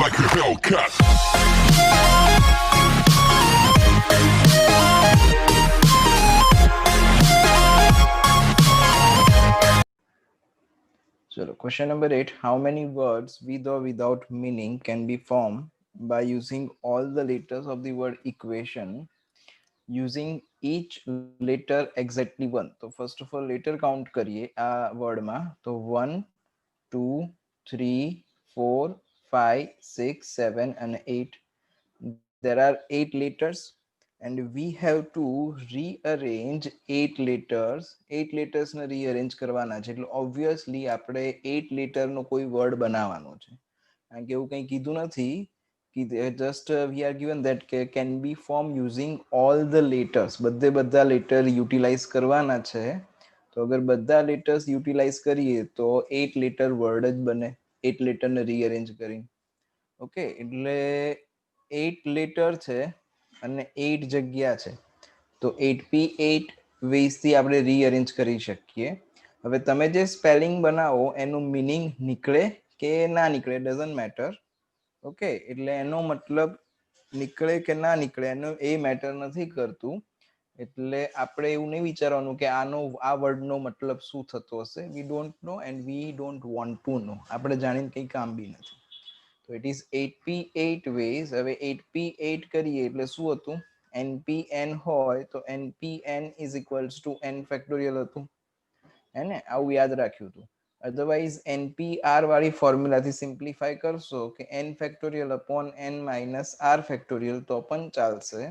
like a Hellcat. So question number 8, how many words with or without meaning can be formed by using all the letters of the word equation using each letter exactly one? तो first of all letter count करिए आ word में, तो 1 2 3 4 5 6 7 and 8. There are 8 letters and we have to rearrange 8 letters. 8 letters ને rearrange કરવાના છે, એટલે obviously આપણે 8 letter નો કોઈ word બનાવવાનો છે, કારણ કે એવું કંઈ કીધું નથી કે just we are given that can be formed using all the letters. બધે બધા letter utilize કરવાના છે, તો અગર બધા letters utilize કરીએ તો 8 letter word જ બને 8 letter ને rearrange કરીને. ઓકે, એટલે 8 લેટર છે અને 8 જગ્યા છે, તો 8p8 ways થી આપણે રીઅરેન્જ કરી શકીએ. હવે તમે જે સ્પેલિંગ બનાવો એનું મીનિંગ નીકળે કે ના નીકળે ડઝન્ટ મેટર. ઓકે, એટલે એનો મતલબ નીકળે કે ના નીકળે એનો એ મેટર નથી કરતું. એટલે આપણે એવું નહીં વિચારવાનું કે આનો આ વર્ડનો મતલબ શું થતો હશે. We don't know and we don't want to know. આપણે જાણીને કંઈ કામ બી નથી. તો ઇટ ઇઝ 8p8 ways. હવે 8p8 કરીએ એટલે શું હતું, npn હોય તો npn is equals to n factorial હતું, હે ને? આવું યાદ રાખ્યું હતું. અધરવાઇઝ npr વાળી ફોર્મ્યુલાથી સિમ્પ્લિફાય કરશો કે n factorial upon n minus r factorial તો પણ ચાલશે.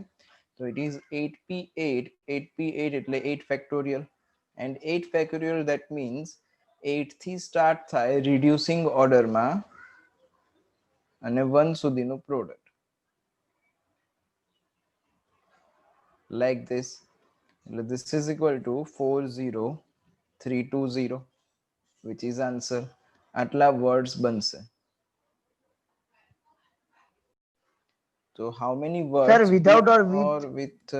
તો ઇટ ઇઝ 8p8. 8p8 એટલે 8 factorial, and 8 factorial that means 8 થી સ્ટાર્ટ થાય રિડ્યુસિંગ ઓર્ડરમાં અને 1 સુધીનું પ્રોડક્ટ, લાઈક ધીસ. એટલે this is equal to 40320 which is answer. આટલા words બનશે. So how many words Sir, without or with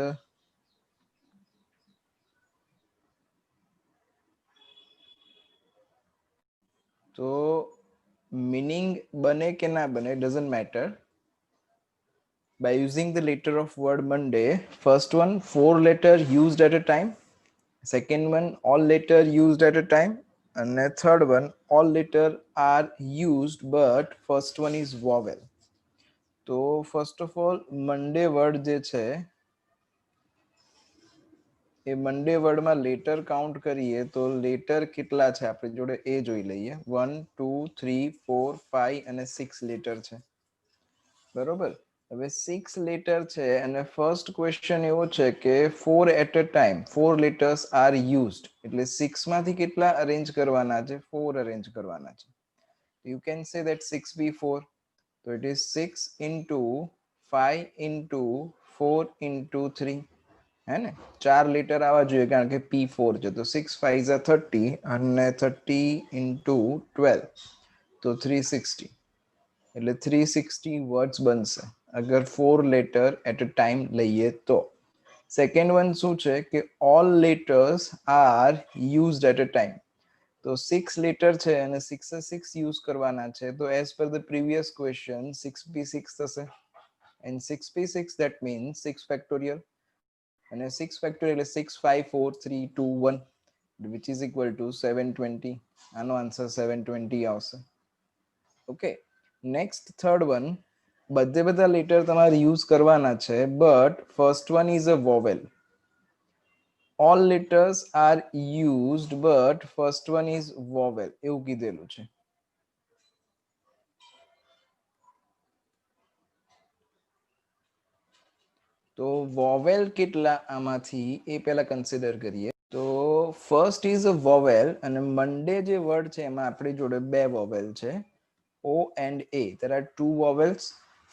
તો meaning બને કે ના બને doesn't matter. By using the letter of word Monday, first one 4 letter used at a time, second one all letter used at a time, and the third one all letter are used but first one is vowel. તો first of all Monday word જે છે એ મંડે વર્ડમાં letter count કરીએ તો letter કેટલા છે આપણી જોડે એ જોઈ લઈએ. 1 2 3 4 5 અને 6 લેટર છે, બરોબર. હવે 6 લેટર છે અને ફર્સ્ટ ક્વેશ્ચન એવો છે કે 4 at a time 4 letters are used, એટલે 6 માંથી કેટલા અરેન્જ કરવાના છે? 4 અરેન્જ કરવાના છે. You can say that 6b4. તો it is 6 into 5 into 4 into 3, હે ને? 4 લેટર આવવા જોઈએ કારણ કે p4 છે, તો 6 5 30 અને 30 into 12 તો 360, એટલે 360 વર્ડ્સ બનશે અગર 4 લેટર એટ અ ટાઈમ લઈએ તો. સેકન્ડ વન શું છે કે all letters are used at a time. તો 6 લેટર છે અને 6 યુઝ કરવાના છે, તો as per the previous question 6p6 થશે, and 6p6 that means 6 factorial, અને 6 ફેક્ટોરિયલ એટલે 6 5 4 3 2 1 which is equal to 720. આનો આન્સર 720 આવશે. ઓકે, નેક્સ્ટ થર્ડ વન, બધે બધા લેટર તમારે યુઝ કરવાના છે but first one is a vowel. all letters are used but first one is vowel એવું કીધેલું છે. તો vowel કેટલા આમાંથી એ પહેલા કન્સિડર કરીએ. તો ફર્સ્ટ ઇઝ અ vowel અને મંડે જે વર્ડ છે એમાં આપણી જોડે બે vowel છે, O and A. there are two vowels.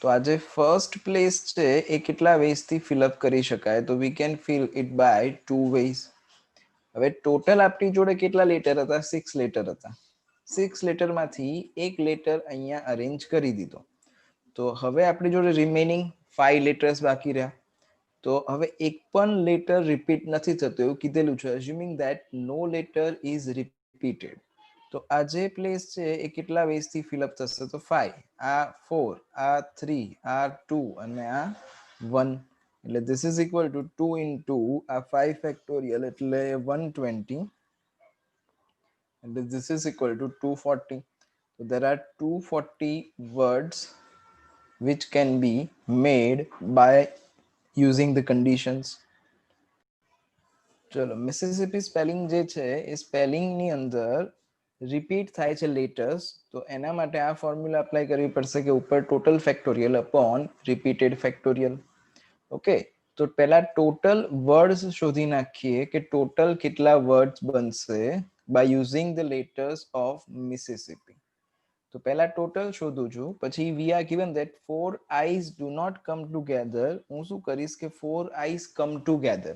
તો આ જે ફર્સ્ટ પ્લેસ છે એ કેટલા વેઝ થી ફિલઅપ કરી શકાય? તો we can fill it by two ways. હવે ટોટલ આપણી જોડે કેટલા લેટર હતા? 6 લેટર હતા. 6 લેટરમાંથી એક લેટર અહીંયા અરેન્જ કરી દીધો, તો હવે આપણી જોડે રિમેનિંગ 5 લેટર્સ બાકી રહ્યા. તો હવે એક પણ લેટર રિપીટ નથી થતો એવું કીધેલું છે, assuming that no letter is repeated. તો આ જે પ્લેસ છે એ કેટલા વેઝ થી ફિલઅપ થશે? તો 5, આ 4, આ 3, આ 2 અને આ 1. એટલે this is equal to 2 into આ 5 ફેક્ટોરિયલ એટલે 120, and this is equal to 240. So there are 240 words which can be made by using the conditions. ચલો મિસિસિપી સ્પેલિંગ જે છે એ સ્પેલિંગની અંદર રિપીટ થાય છે લેટર્સ, તો એના માટે આ ફોર્મ્યુલા અપ્લાય કરવી પડશે કે ઉપર total factorial upon repeated factorial. Okay, તો પહેલા ટોટલ વર્ડ્સ શોધી નાખીએ કે ટોટલ કેટલા વર્ડ્સ બનશે by using the letters of Mississippi. તો પહેલા ટોટલ શોધું છું, પછી we are given that 4 eyes do not come together. હું શું કરીશ કે 4 eyes come together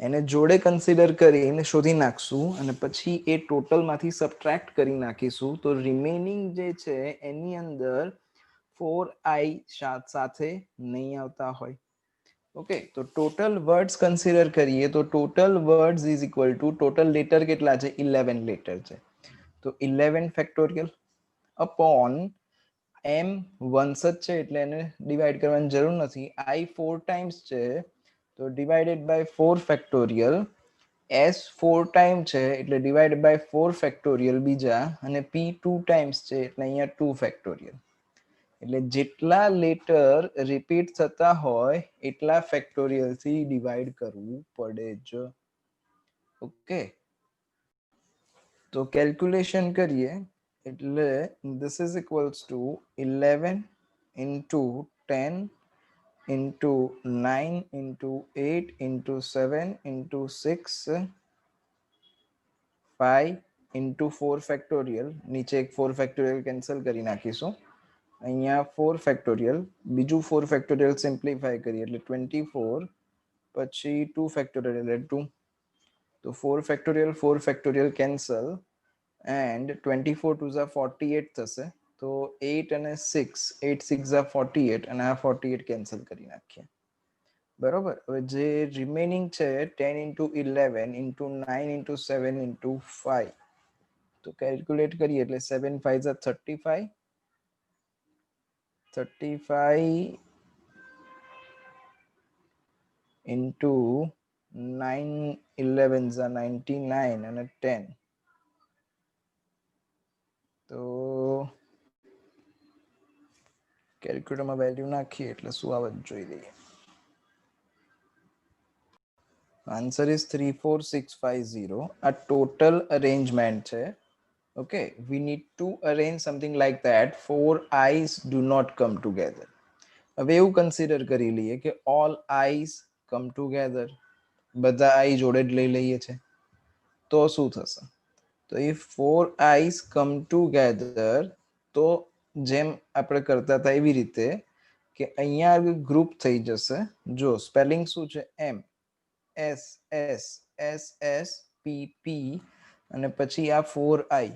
એને જોડે કન્સિડર કરીને શોધી નાખશું અને પછી એ ટોટલમાંથી સબટ્રેક્ટ કરી નાખીશું. તો રિમેનિંગ જે છે એની અંદર 4 આઈ સાથે નહીં આવતા હોય. ઓકે, તો ટોટલ વર્ડ્સ કન્સિડર કરીએ તો total words is equal to total letter કેટલા છે? 11 લેટર છે. તો 11 ફેક્ટોરિયલ અપોન એમ વન્સ જ છે એટલે એને ડિવાઈડ કરવાની જરૂર નથી. આઈ 4 ટાઈમ્સ છે તો divided by 4 factorial. As 4 time છે એટલે ડિવાઇડેડ બાય 4 ફેક્ટોરિયલ બીજા, અને પી 2 ટાઈમ્સ છે એટલે અહીંયા 2 ફેક્ટોરિયલ. એટલે જેટલા લેટર રિપીટ થતા હોય એટલા ફેક્ટોરિયલ થી ડિવાઈડ કરવું પડે જ. ઓકે, તો કેલ્ક્યુલેશન કરીએ એટલે this is equals to 11 into 10 into 9 into 8 into 7 into 6 5 into 4 factorial. નીચે એક 4 ફેક્ટોરિયલ કેન્સલ કરી નાખીશું. અહીંયા 4 ફેક્ટોરિયલ, બીજું 4 ફેક્ટોરિયલ સિમ્પ્લિફાય કરીએ એટલે 24, પછી 2 ફેક્ટોરિયલ એટલે 2. તો 4 ફેક્ટોરિયલ કેન્સલ એન્ડ 24 2 ઝા 48 થશે. તો 8 અને 6, 8 6 ઝા 48 અને આ 48 કેન્સલ કરી નાખીએ. બરોબર, હવે જે રિમેનિંગ છે 10 into 11 into 9 into 7 into 5, તો કેલ્ક્યુલેટ કરીએ એટલે 7 5 ઝા 35, 35 into 9 11 ઝા 99 અને 10. તો કેલ્ક્યુલેટરમાં વેલ્યુ નાખીએ એટલે શું આવે જોઈ લઈએ. Answer is 34650. આ ટોટલ અરેન્જમેન્ટ છે. Okay, we need to arrange something like that. 4 eyes do not come together. હવે એવું કન્સિડર કરી લઈએ કે all eyes come together. બધા આઈ જોડે જ લઈ લઈએ છે તો શું થશે? તો if 4 eyes come together, તો જેમ આપણે કરતા હતા એવી રીતે કે અહીંયા ગ્રુપ થઈ જશે. જો સ્પેલિંગ શું છે? M S S S S P P અને પછી આ 4 આઈ.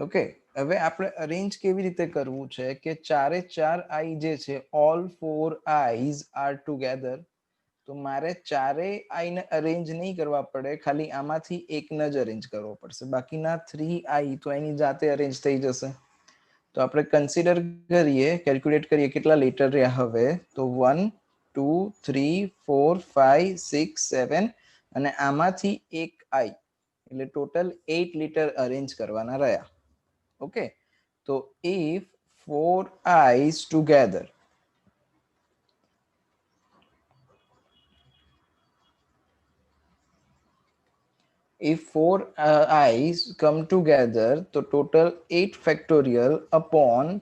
ઓકે, હવે આપણે અરેન્જ કેવી રીતે કરવું છે કે ચારે ચાર આઈ જે છે ઓલ 4 આઈઝ આર ટુગેધર. તો મારે ચારે આઈને અરેન્જ નહીં કરવા પડે, ખાલી આમાંથી એકને જ અરેન્જ કરવો પડશે. બાકીના 3 આઈ તો એની જાતે અરેન્જ થઈ જશે. તો આપણે કન્સિડર કરીએ, કેલ્ક્યુલેટ કરીએ કેટલા લેટર રહ્યા હવે. તો 1 2 3 4 5 6 7 અને આમાંથી એક આઈ એટલે ટોટલ 8 લેટર અરેન્જ કરવાના રહ્યા. Okay, so if 4 eyes together, if 4 eyes come together, તો total 8 factorial upon,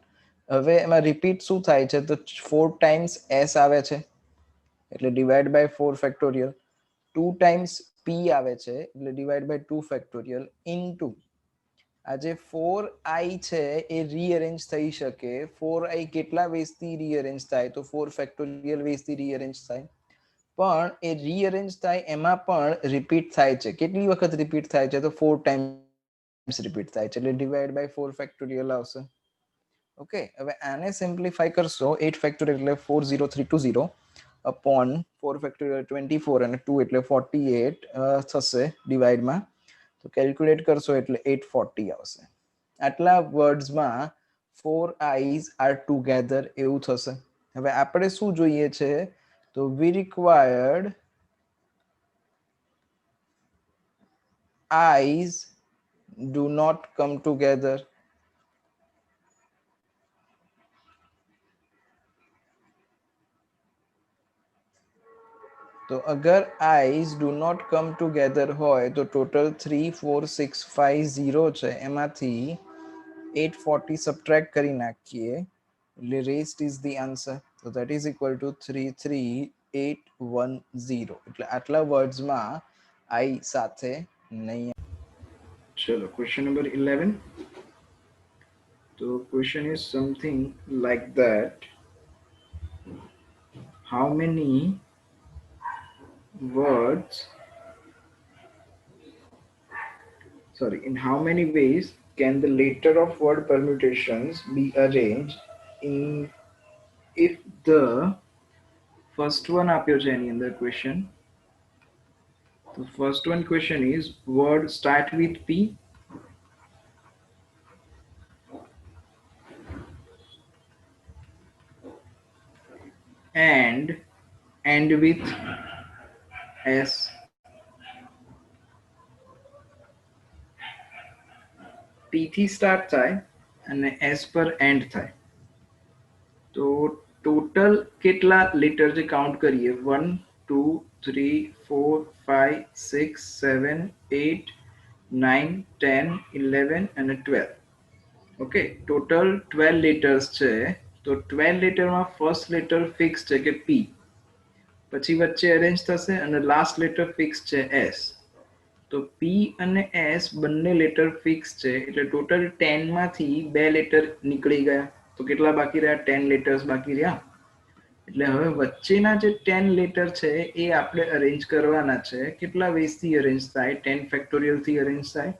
હવે એમાં રિપીટ શું થાય છે? તો 4 times s આવે છે એટલે divide by 4 factorial. 2 times p આવે છે એટલે ડિવાઈડ બાય 2 ફેક્ટોરિયલ ઇનટુ આ જે 4 આઈ છે એ રીઅરેન્જ થઈ શકે. 4 આઈ કેટલા વેઝથી રીઅરેન્જ થાય? તો 4 ફેક્ટોરિયલ વેઝથી રીઅરેન્જ થાય. પણ એ રીઅરેન્જ થાય એમાં પણ રિપીટ થાય છે. કેટલી વખત રિપીટ થાય છે? તો 4 ટાઈમ્સ રિપીટ થાય છે એટલે ડિવાઈડ બાય 4 ફેક્ટોરિયલ આવશે. ઓકે, હવે આને સિમ્પ્લિફાય કરશો. 8 ફેક્ટોરિયલ એટલે 40320 અપોન 4 ફેક્ટોરિયલ 24 અને 2 એટલે 48 થશે ડિવાઈડમાં. તો કેલ્ક્યુલેટ કરશો એટલે 840 આવશે. આટલા વર્ડ્સમાં 4 eyes are together એવું થશે. હવે આપણે શું જોઈએ છે? તો we required eyes do not come together. तो अगर eyes do not come together હોય તો total 34650 છે, એમાંથી 840 subtract કરી નાખીએ એટલે rest is the answer. So that is equal to 33810. એટલે આટલા વર્ડ્સમાં I સાથે નહીં. ચલો question number 11. So question is something like that. How many words, in how many ways can the letter of word permutations be arranged in if the first one આપ્યો છે એની અંદર question. The first one question is word start with P and end with S. P થી start થાય અને S પર end થાય. તો total કેટલા લેટર જે કાઉન્ટ કરીએ 1 2 3 4 5 6 7 8 9 10 11 અને 12. ઓકે, ટોટલ 12 લેટર્સ છે. તો 12 લેટરમાં ફર્સ્ટ લેટર ફિક્સ છે કે P, પછી વચ્ચે અરેન્જ થશે અને લાસ્ટ લેટર ફિક્સ છે S. તો P અને S બંને લેટર ફિક્સ છે એટલે ટોટલ 10 માંથી 2 લેટર નીકળી ગયા. તો કેટલા બાકી રહ્યા? 10 લેટર્સ બાકી રહ્યા. એટલે હવે વચ્ચેના જે 10 લેટર છે એ આપણે અરેન્જ કરવાના છે. કેટલા વેઝ થી અરેન્જ થાય? 10 ફેક્ટોરિયલ થી અરેન્જ થાય.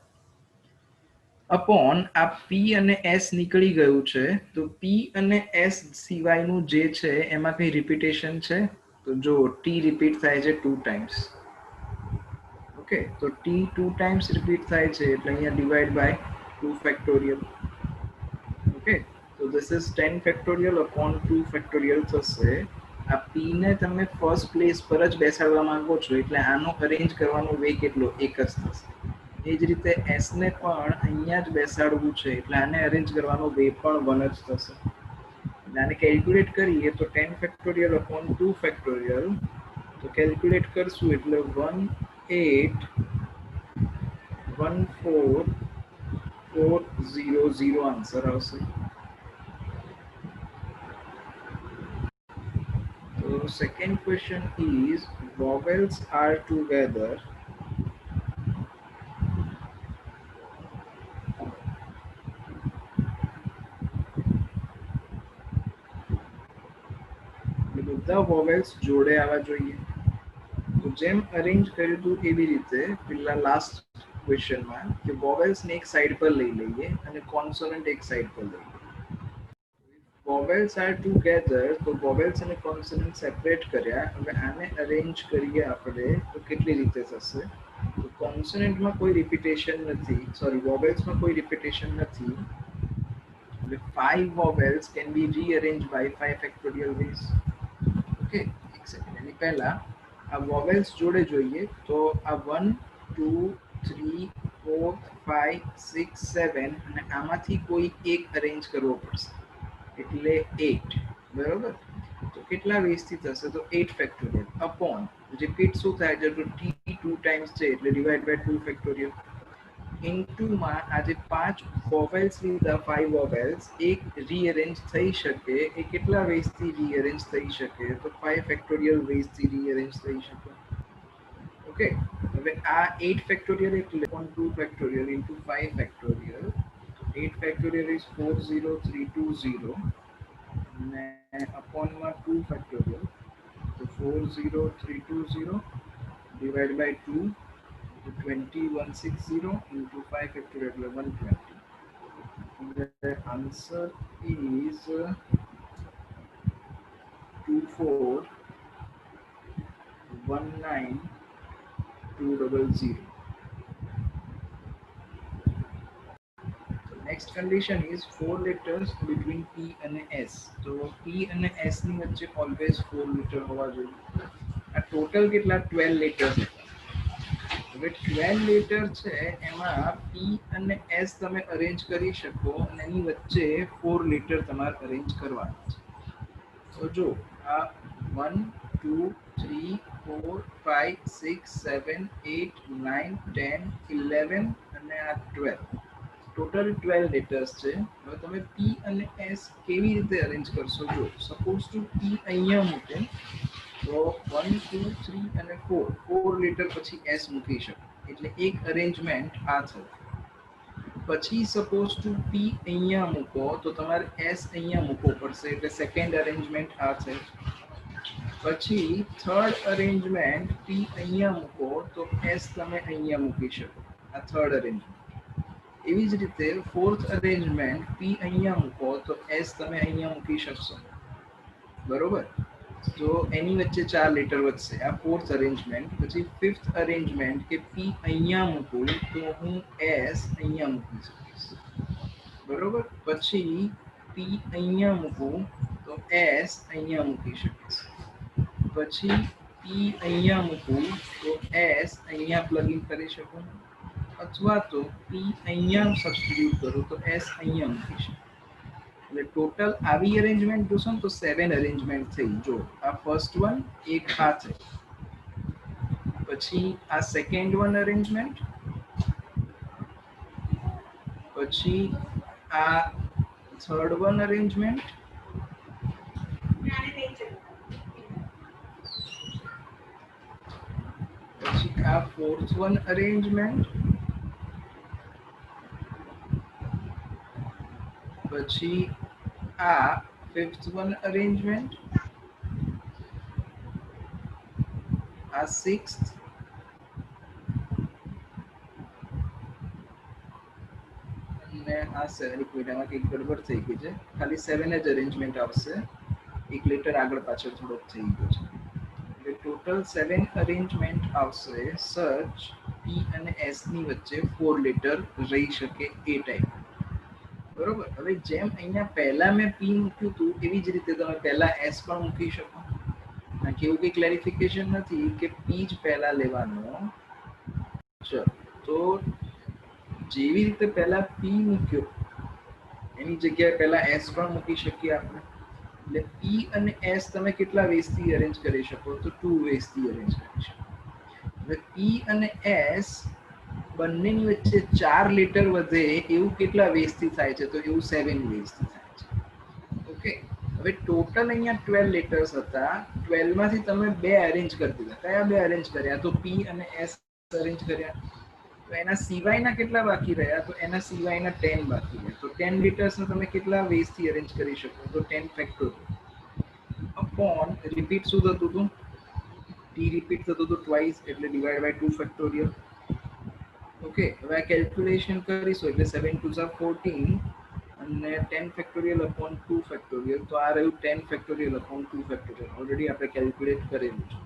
अपॉन आ P અને S નીકળી ગયું છે તો P અને S સિવાયનું જે છે એમાં કઈ રિપીટેશન છે? તો જો T રિપીટ થાય છે 2 ટાઈમ્સ. ઓકે, તો T 2 ટાઈમ્સ રિપીટ થાય છે એટલે અહીંયા ડિવાઇડ બાય 2 ફેક્ટોરિયલ. ઓકે, તો this is 10 factorial upon 2 factorial થશે. આ P ને તમે ફર્સ્ટ પ્લેસ પર જ બેસાડવા માંગો છો એટલે આનો અરેન્જ કરવાનો વે કેટલો? એક જ થશે. એ જ રીતે S ને પણ અહીંયા જ બેસાડવું છે એટલે આને અરેન્જ કરવાનો વે પણ 1 જ થશે. એટલે આને કેલ્ક્યુલેટ કરીએ તો 10 ફેક્ટોરિયલ upon 2 ફેક્ટોરિયલ. તો કેલ્ક્યુલેટ કરશું એટલે 1814400 આન્સર આવશે. So second question is vowels are together બધા vowels જોડે આવવા જોઈએ. તો જેમ અરેન્જ કર્યું હતું એવી રીતે પેલા લાસ્ટ ક્વેશ્ચનમાં કે vowels ને એક સાઈડ પર લઈ લઈએ અને કોન્સોનન્ટ એક સાઈડ પર લઈએ. vowels are together તો vowels અને કોન્સોનન્ટ સેપરેટ કર્યા. હવે આને અરેન્જ કરીએ આપણે તો કેટલી રીતે થશે? તો કોન્સોનન્ટમાં કોઈ રિપીટેશન નથી, vowelsમાં કોઈ રિપીટેશન નથી. એટલે 5 vowels can be rearranged by 5 factorial ways. Okay, એક સેકન્ડ એની પહેલા આ vowels જોડે જોઈએ તો આ 1 2 3 4 5 6 7 અને આમાંથી કોઈ એક અરેન્જ કરવો પડશે એટલે 8. બરોબર? તો કેટલા વેઝ થી થશે? તો 8 ફેક્ટોરિયલ अपॉन રિપીટ શું થાય છે? તો T 2 ટાઈમ્સ છે એટલે ડિવાઇડ બાય 2 ફેક્ટોરિયલ ઇન્ટુ માં આ જે 5 vowels લીધા 5 vowels એક રીઅરેન્જ થઈ શકે. એ કેટલા વેઝ થી રીઅરેન્જ થઈ શકે? તો 5 ફેક્ટોરિયલ વેઝ થી રીઅરેન્જ થઈ શકે. ઓકે, હવે આ 8 ફેક્ટોરિયલ એટલે 2 factorial into 5 factorial. 8 factorial is 40320 and upon my 2 factorial, so 40320 divided by 2 to 20160 into 5 factorial 120. The answer is 2419200. Next condition is 4 letters between P અને S. તો P અને S ની વચ્ચે ઓલવેઝ 4 લેટર હોવા જોઈએ. આ ટોટલ કેટલા 12 લેટર્સ હતા. હવે 12 લેટર છે એમાં P અને S તમે અરેન્જ કરી શકો અને એની વચ્ચે 4 લેટર તમારે અરેન્જ કરવાના છે. તો જો આ 1 2 3 4 5 6 7 8 9 10 11 અને આ 12 ટોટલ 12 લેટર્સ છે. હવે તમે P અને S કેવી રીતે અરેન્જ કરશો? જો સપોઝ ટુ P અહીંયા મૂકે તો 1 2 3 અને 4 લેટર પછી S મૂકી શકો, એટલે એક અરેન્જમેન્ટ આ થયું. પછી સપોઝ ટુ P અહીંયા મૂકો તો તમારે S અહીંયા મૂકવો પડશે, એટલે સેકન્ડ અરેન્જમેન્ટ આ છે. પછી થર્ડ અરેન્જમેન્ટ P અહીંયા મૂકો તો S તમે અહીંયા મૂકી શકો, આ થર્ડ અરેન્જમેન્ટ. એવી જ રીતે ફોર્થ અરેન્જમેન્ટ P અહીંયા મૂકો તો S તમે અહીંયા મૂકી શકશો, બરોબર? તો એની વચ્ચે 4 લેટર વધશે, આ ફોર્થ અરેન્જમેન્ટ. પછી ફિફ્થ અરેન્જમેન્ટ કે P અહીંયા મૂકું તો હું S અહીંયા મૂકી શકીશ, બરોબર? પછી P અહીંયા મૂકું તો S અહીંયા મૂકી શકીશ. પછી P અહીંયા મૂકું તો S અહીંયા પ્લગ ઇન કરી શકું, અથવા તો P અહીંયા સબસ્ટિટ્યુટ કરું તો S અહીંયા મૂકી શકું. એટલે ટોટલ આવી અરેન્જમેન્ટ જોશો ને તો 7 અરેન્જમેન્ટ થઈ. જો આ ફર્સ્ટ વન એક આ થઈ, પછી આ સેકન્ડ વન અરેન્જમેન્ટ, પછી આ થર્ડ વન અરેન્જમેન્ટ, પછી આ ફોર્થ વન અરેન્જમેન્ટ, પછી આ ફિફ્થ વન અરેન્જમેન્ટ, આ સિક્સ્થ, અને આ 7. એક મિનિટ, આમાં કંઈક ગડબડ થઈ ગઈ છે, ખાલી 7 જ અરેન્જમેન્ટ આવશે, એક લેટર આગળ પાછળ થોડોક થઈ ગયો છે. એટલે ટોટલ 7 અરેન્જમેન્ટ આવશે. સચ P અને S ની વચ્ચે 4 લેટર રહી શકે એ ટાઈપ, બરોબર? હવે જેમ અહીંયા પહેલા મેં P મૂક્યું હતું એવી જ રીતે તમે પહેલા S પણ મૂકી શકો. કેવું કંઈ ક્લેરિફિકેશન નથી કે P જ પહેલા લેવાનો. ચલો, તો જેવી રીતે પહેલા P મૂક્યો એની જગ્યાએ પહેલા S પણ મૂકી શકીએ આપણે. એટલે P અને S તમે કેટલા વેઝથી અરેન્જ કરી શકો? તો 2 વેઝથી અરેન્જ કરી શકો. હવે P અને S બંનેની વચ્ચે 4 લેટર વધે એવું કેટલા વેઝથી થાય છે? તો એવું 7 વેઝથી થાય છે. ઓકે, હવે ટોટલ અહીંયા 12 લેટર્સ હતા, 12 માંથી તમે 2 અરેન્જ કરી દીધા. કયા 2 અરેન્જ કર્યા? તો P અને S અરેન્જ કર્યા. તો એના સિવાયના કેટલા બાકી રહ્યા? તો એના સિવાયના 10 બાકી રહ્યા. તો 10 લેટર્સને તમે કેટલા વેઝથી અરેન્જ કરી શકો? તો 10 ફેક્ટોરિયલ અપોન રિપીટ શું થતું હતું? T રિપીટ થતું હતું ટ્વાઇસ, એટલે ડિવાઇડ બાય 2 ફેક્ટોરિયલ. ઓકે, હવે આ કેલ્ક્યુલેશન કરીશું એટલે 7 2 14 અને 10 ફેક્ટોરિયલ અપોન 2 ફેક્ટોરિયલ. તો આ રહ્યું 10 ફેક્ટોરિયલ અપોન 2 ફેક્ટોરિયલ, ઓલરેડી આપણે કેલ્ક્યુલેટ કરેલું છે.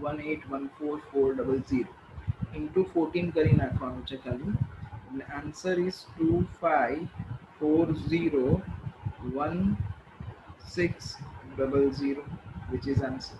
1814400 ઇન્ટુ 14 કરી નાખવાનું છે ખાલી. એટલે answer is 254016000 which is answer.